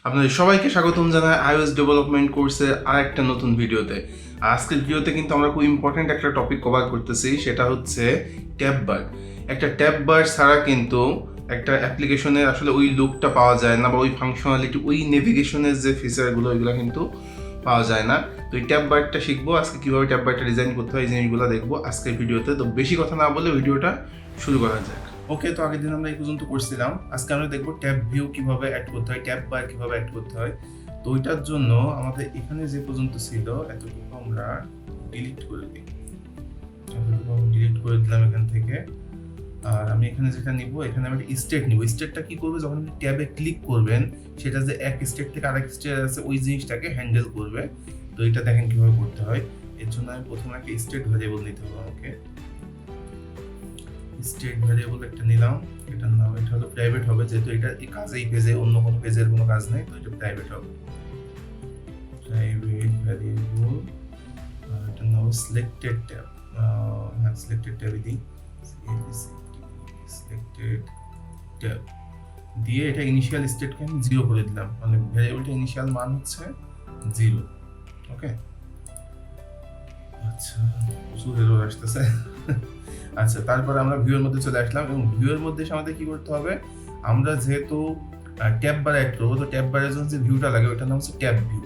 আপনাদের সবাইকে স্বাগতম জানাই iOS ডেভেলপমেন্ট কোর্সের আরেকটা নতুন ভিডিওতে। আজকের ভিডিওতে কিন্তু আমরা খুব ইম্পর্টেন্ট একটা টপিক কভার করতেছি, সেটা হচ্ছে ট্যাববার। একটা ট্যাববার ছাড়া কিন্তু একটা অ্যাপ্লিকেশনের আসলে ওই লুকটা পাওয়া যায় না, বা ওই ফাংশনালিটি, ওই নেভিগেশনের যে ফিচারগুলো ওইগুলো কিন্তু পাওয়া যায় না। তো এই ট্যাববারটা শিখবো আজকে, কীভাবে ট্যাববারটা ডিজাইন করতে হয় এই জিনিসগুলো দেখবো আজকের ভিডিওতে। তো বেশি কথা না বলে ভিডিওটা শুরু করা যাক। ওকে, তো আগের দিন আমরা এই পর্যন্ত করছিলাম। আজকে আমরা দেখবো ট্যাব ভিউ কিভাবে অ্যাড করতে হয়, ট্যাব বার কিভাবে অ্যাড করতে হয়। তো ওইটার জন্য আমাদের এখানে যে পর্যন্ত ছিল এতটুকু আমরা ডিলিট করে দিই, দিলাম এখান থেকে। আর আমি এখানে যেটা নিব, এখানে আমি একটা স্টেট নিব। স্টেটটা কি করবে, যখন আপনি ট্যাবে ক্লিক করবেন সেটা যে এক স্টেট থেকে আরেক স্টেট আছে ওই জিনিসটাকে হ্যান্ডেল করবে। তো এটা দেখেন কিভাবে করতে হয়। এর জন্য আমি প্রথমে একটা স্টেট ভ্যারিয়েবল নিতে হবে আমাকে। স্টেট ভ্যারিয়েবল একটা নিলাম, এটার নাম এটা হলো প্রাইভেট হবে, যেহেতু এটা এই কাজে এই পেজে অন্য কোনো পেজের কোনো কাজ নেই, তো এটা প্রাইভেট হবে। প্রাইভেট ভ্যারিয়েবল, এটার নাম সিলেক্টেড ট্যাব। হ্যাঁ, সিলেক্টেড ট্যাব দিই, সিলেক্টেড ট্যাব দিয়ে এটা ইনিশিয়াল স্টেটকে আমি 0 করে দিলাম, মানে ভ্যারিয়েবলটা ইনিশিয়াল মান হচ্ছে 0। ওকে, আচ্ছা, প্রচুর এরর আসতেছে। আচ্ছা, তারপরে আমরা ভিউয়ের মধ্যে চলে আসলাম, এবং ভিউয়ের মধ্যে আমাদের কি করতে হবে, আমরা যেহেতু ট্যাব বার অ্যাড করবো, তো ট্যাব বারের জন্য যে ভিউটা লাগে ওটার নাম হচ্ছে ট্যাব ভিউ।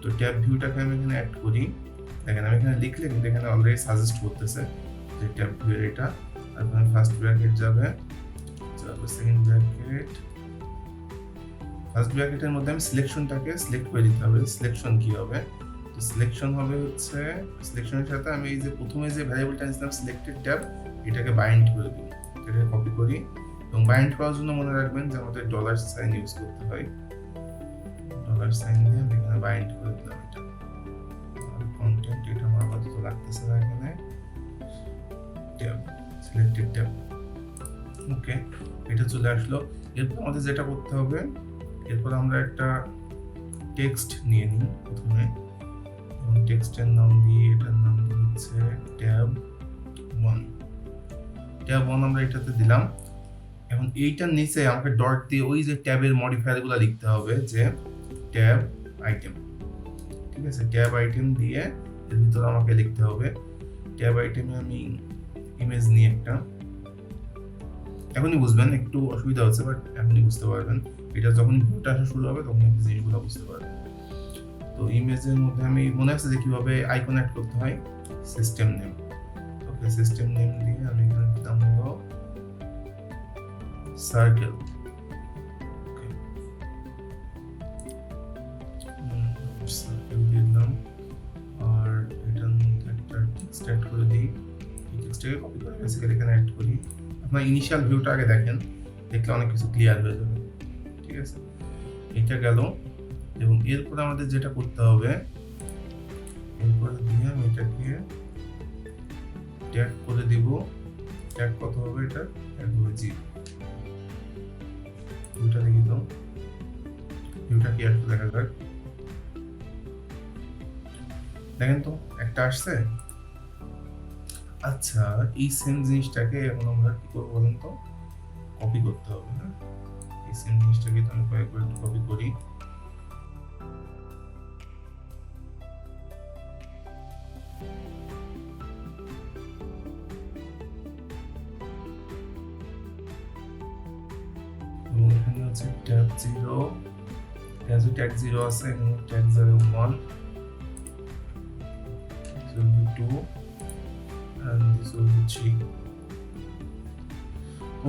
তো ট্যাব ভিউটাকে আমি এখানে অ্যাড করি। দেখেন আমি এখানে লিখলে কিন্তু এখানে অলরেডি সাজেস্ট করতেছে যে ট্যাব ভিউয়ের এটা। তারপরে ফার্স্ট ব্র্যাকেট যাবে, তারপর সেকেন্ড ব্র্যাকেট। ফার্স্ট ব্র্যাকেটের মধ্যে আমি সিলেকশনটাকে সিলেক্ট করে দিতে হবে। সিলেকশন কি হবে, তো সিলেকশন হবে হচ্ছে, সিলেকশনের সাথে আমি এই যে প্রথমে যে ভ্যারিয়েবলটা নিয়েছিলাম সিলেক্টেড ট্যাব, এটাকে বাইন্ড করে দিই। এটাকে কপি করি, এবং বাইন্ড করার জন্য মনে রাখবেন যে আমাদের ডলার সাইন ইউজ করতে হয়। ডলার সাইন দিয়ে আমি এখানে বাইন্ড করে দিলাম এটা। আর কন্টেন্ট এটা আমার আপাতত লাগতেছে না এখানে। Tab, selected tab. ওকে, এটা চলে আসলো। এরপর আমাদের যেটা করতে হবে, এরপর আমরা একটা টেক্সট নিয়ে নিই প্রথমে, এবং টেক্সটের নাম দিয়ে, এটার নাম হচ্ছে ট্যাব 1। ট্যাব 1 আমরা এটাতে দিলাম। এখন এইটার নিচে আমাকে ডট দিয়ে ওই যে ট্যাবের মডিফায়ারগুলো লিখতে হবে, যে ট্যাব আইটেম। ঠিক আছে, ট্যাব আইটেম দিয়ে এর ভিতরে আমাকে লিখতে হবে। ট্যাব আইটেমে আমি ইমেজ নিয়ে একটা, এখনই বুঝবেন, একটু অসুবিধা হচ্ছে বাট এখনই বুঝতে পারবেন। এটা যখন ভিউটা আসা শুরু হবে তখন আপনি জিনিসগুলো বুঝতে পারবেন। তো ইমেজের মধ্যে আমি মনে আছে যে কিভাবে আইকন অ্যাড করতে হয়, সিস্টেম নেম। ওকে, সিস্টেম নেম দিয়ে আমি এখানে দিলাম হলো সার্কেল। ওকে, সার্কেল দিলাম। আর এটার মধ্যে একটা টেক্সট অ্যাড করে দিই। এই টেক্সটটাকে কপি করে বেসিক্যালি এখানে অ্যাড করি। আপনার ইনিশিয়াল ভিউটা আগে দেখেন, দেখলে অনেক কিছু ক্লিয়ার হয়ে যাবে। ঠিক আছে, এটা গেল। এবং এরপর আমাদের যেটা করতে হবে, এরপরে দিয়ে আমি এটাকে ট্যাগ করে দিব। ট্যাগ কত হবে, এটা ট্যাগ হবে 0। ভিউটা দেখি তো, ভিউটা কি আসলে দেখা যাক। দেখেন তো একটা আসছে। আচ্ছা, এই সেম জিনিসটাকে এখন আমরা কি করবো বলেন তো, কপি করতে হবে। না, এই সেম জিনিসটাকে তো আমি কয়েকবার একটু কপি করি। এখানে হচ্ছে ট্যাগ 0, ট্যাগ 0 আছে, এখানে tag 1, 2 and this will be 3.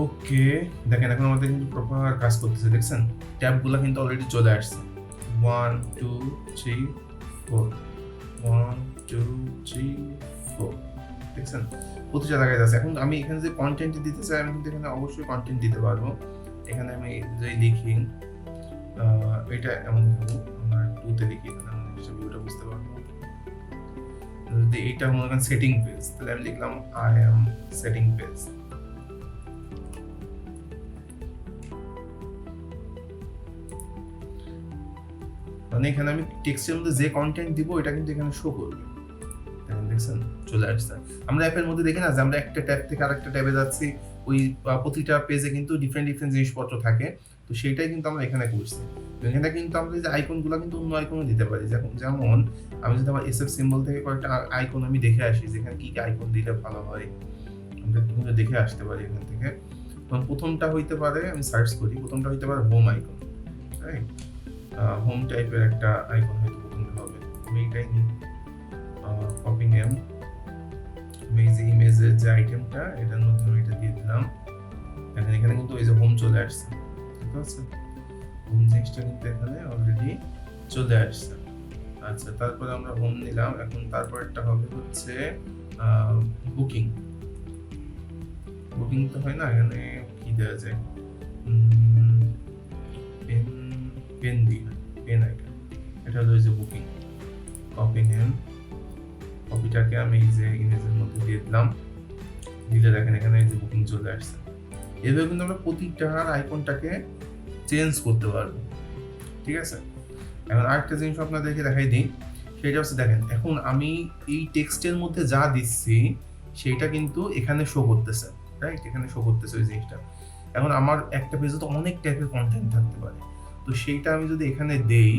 ওকে, দেখেন এখন আমাদের কিন্তু প্রপার কাজ করতেছে। দেখছেন ট্যাবগুলো কিন্তু অলরেডি চলে আসছে। 1 2 3 4, 1 2 3 4, দেখছেন প্রতিটা জায়গায় আছে। এখন আমি এখানে যে কন্টেন্ট দিতে চাই, আমি কিন্তু এখানে অবশ্যই কন্টেন্ট দিতে পারবো। এখানে আমি যে লিখি, এটা এমন লিখবো, আমরা 2 তে লিখি, এখানে আমরা ভিউটা বুঝতে পারবো। যদি এইটা মনে করেন সেটিং পেজ, তাহলে আমি লিখলাম আই এম সেটিং পেজ। মানে এখানে আমি টেক্সটের মধ্যে যে কন্টেন্ট দিব এটা কিন্তু এখানে শো করবে। দেখছেন চলে আসছে। আমরা অ্যাপের মধ্যে দেখি না যে আমরা একটা ট্যাব থেকে আরেকটা ট্যাবে যাচ্ছি, ওই প্রতিটা পেজে কিন্তু ডিফারেন্ট ডিফারেন্ট জিনিসপত্র থাকে। তো সেইটাই কিন্তু আমরা এখানে করছি। এখানে কিন্তু আমরা যে আইকনগুলো কিন্তু অন্য আইকনও দিতে পারি, যেমন আমি যদি আমার SF সিম্বল থেকে কয়েকটা আইকন আমি দেখে আসি যেখানে কি কি আইকন দিলে ভালো হয়, আমরা একটু কিন্তু দেখে আসতে পারি এখান থেকে। তখন প্রথমটা হইতে পারে, আমি সার্চ করি, প্রথমটা হইতে পারে হোম আইকন, রাইট? হোম টাইপের একটা আইকন হয়তো প্রথমটা হবে, আমি এইটাই নিই। কপি নেম, আমি এই যে ইমেজের যে আইটেমটা এটার মধ্যে আমি এটা দিয়ে দিলাম। এখানে কিন্তু এই যে হোম চলে আসছে, ঠিক আছে? হোম জিনিসটা কিন্তু এখানে অলরেডি চলে আসছে। আচ্ছা, তারপরে আমরা হোম নিলাম। এখন তারপরটা হবে হচ্ছে বুকিং। বুকিং তো হয় না, এখানে কি দেওয়া যায়? পেন দিই, পেন আইটেম, এটা হলো যে বুকিং। কপি নেম, কপিটাকে আমি এই যে ইমেজের মধ্যে দিয়ে দিলাম, দিলে দেখেন এখানে এই যে বুকিং চলে আসছে। এভাবে কিন্তু আমরা প্রতিটা আইকনটাকে চেঞ্জ করতে পারবো, ঠিক আছে? এখন আরেকটা জিনিস আপনাদেরকে দেখাই দিই, সেটা হচ্ছে দেখেন এখন আমি এই টেক্সটের মধ্যে যা দিচ্ছি সেইটা কিন্তু এখানে শো করতেছে, রাইট? এখানে শো করতেছে ওই জিনিসটা। এখন আমার একটা পেজে তো অনেক টাইপের কন্টেন্ট থাকতে পারে, তো সেইটা আমি যদি এখানে দেই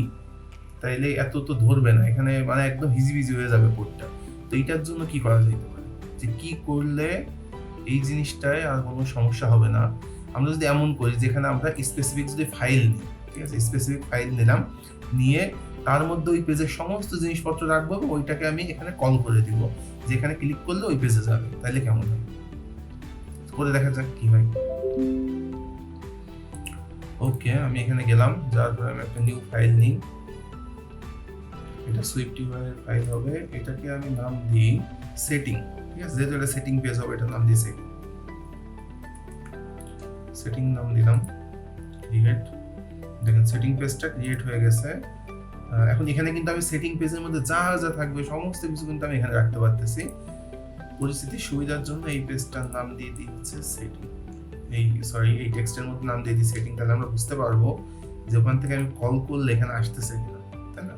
তাইলে এত তো ধরবে না, এখানে মানে একদম হিজিবিজি হয়ে যাবে কোডটা। তো এইটার জন্য কি করা যেতে পারে, যে কি করলে এই জিনিসটায় আর কোনো সমস্যা হবে না? আমরা যদি এমন করি যেখানে আমরা স্পেসিফিক যদি ফাইল নিই, ঠিক আছে? স্পেসিফিক ফাইল নিলাম, নিয়ে তার মধ্যে ওই পেজের সমস্ত জিনিসপত্র রাখবো, ওইটাকে আমি এখানে কল করে দিব, যেখানে ক্লিক করলে ওই পেজে যাবে। তাহলে কেমন হয়? করে দেখা যাক কি হয়। ওকে, আমি এখানে গেলাম, যার পরে আমি একটা নিউ ফাইল নিই, এটা SwiftUI এর ফাইল হবে, এটাকে আমি নাম দিই সেটিং, ঠিক আছে? যেহেতু এটা সেটিং পেজ হবে, এটার নাম দিই সেটিং নাম দিলাম, ক্রিয়েট। দেখেন সেটিং পেজটা ক্রিয়েট হয়ে গেছে। এখন এখানে কিন্তু আমি সেটিং পেজের মধ্যে যা যা থাকবে সমস্ত কিছু কিন্তু আমি এখানে রাখতে পারতেছি। পরিস্থিতির সুবিধার জন্য এই পেজটার নাম দিয়ে দিই হচ্ছে সেটিং, এই টেক্সটের মধ্যে নাম দিয়ে দিই সেটিং। তাহলে আমরা বুঝতে পারবো যে ওখান থেকে আমি কল করলে এখানে আসতেছে কিনা, তাই না?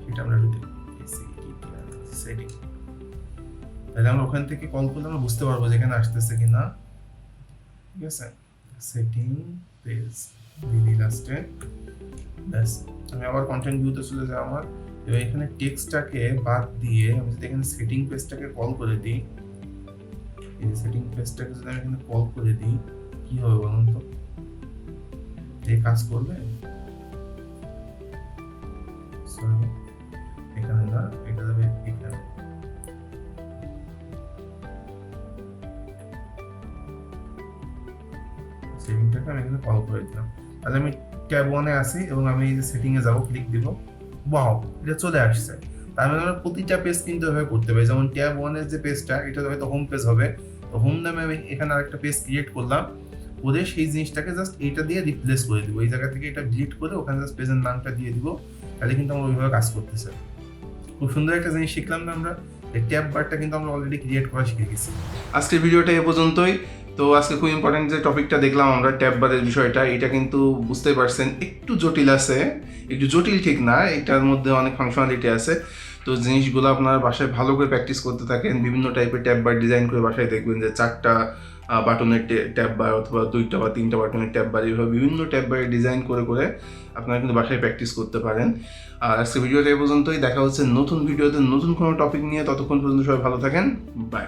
সেটা আমরা সেটিং, তাহলে আমরা ওখান থেকে কল করলে আমরা বুঝতে পারবো যে এখানে আসতেছে কিনা, ঠিক আছে? সেটিং পেজ দিদি লাস্টে, ব্যাস। আমি আবার কন্টেন্ট ভিউতে চলে যাই আমার। এবার এখানে টেক্সটটাকে বাদ দিয়ে আমি যদি এখানে সেটিং পেজটাকে কল করে দিই, এই সেটিং পেজটাকে যদি আমি এখানে কল করে দিই, কি হবে বলুন তো? এই কাজ করবে? সরি, এখানে না, এটা যাবে এখানে। সেটিংটাকে আমি এখানে কল করে দিলাম। তাহলে আমি ট্যাব 1 এ আসি এবং আমি এই যে সেটিং এ যাব, ক্লিক দিব, ওয়াও, এটা চলে আসছে। তার মানে আমরা প্রতিটা পেজ কিন্তু এভাবে করতে পারি। যেমন ট্যাব 1 এর যে পেজটা, এটা হয়তো হোম পেজ হবে, তো হোম নামে আমি এখানে আরেকটা পেজ ক্রিয়েট করলাম, করে সেই জিনিসটাকে জাস্ট এইটা দিয়ে রিপ্লেস করে দিব, এই জায়গা থেকে এটা ডিলিট করে ওখানে জাস্ট পেজের নামটা দিয়ে দিব। তাহলে কিন্তু আমরা ওইভাবে কাজ করতেছে। খুব সুন্দর একটা জিনিস শিখলাম না আমরা? এই ট্যাব বারটা কিন্তু আমরা অলরেডি ক্রিয়েট করা শিখে গেছি। আজকের ভিডিওটা এ পর্যন্তই। তো আজকে খুব ইম্পর্টেন্ট যে টপিকটা দেখলাম আমরা, ট্যাব বারের বিষয়টা, এটা কিন্তু বুঝতেই পারছেন একটু জটিল আছে, একটু জটিল ঠিক না, এটার মধ্যে অনেক ফাংশনালিটি আছে। তো জিনিসগুলো আপনার বাসায় ভালো করে প্র্যাকটিস করতে থাকেন, বিভিন্ন টাইপের ট্যাব বার ডিজাইন করে বাসায় দেখবেন যে 4টা বাটনের ট্যাব বার অথবা 2টা বা 3টা বাটনের ট্যাব বার, এইভাবে বিভিন্ন ট্যাব বারের ডিজাইন করে করে আপনারা কিন্তু বাসায় প্র্যাকটিস করতে পারেন। আর আজকে ভিডিওটা এই পর্যন্তই, দেখা হচ্ছে নতুন ভিডিওতে নতুন কোনো টপিক নিয়ে। ততক্ষণ পর্যন্ত সবাই ভালো থাকেন, বাই।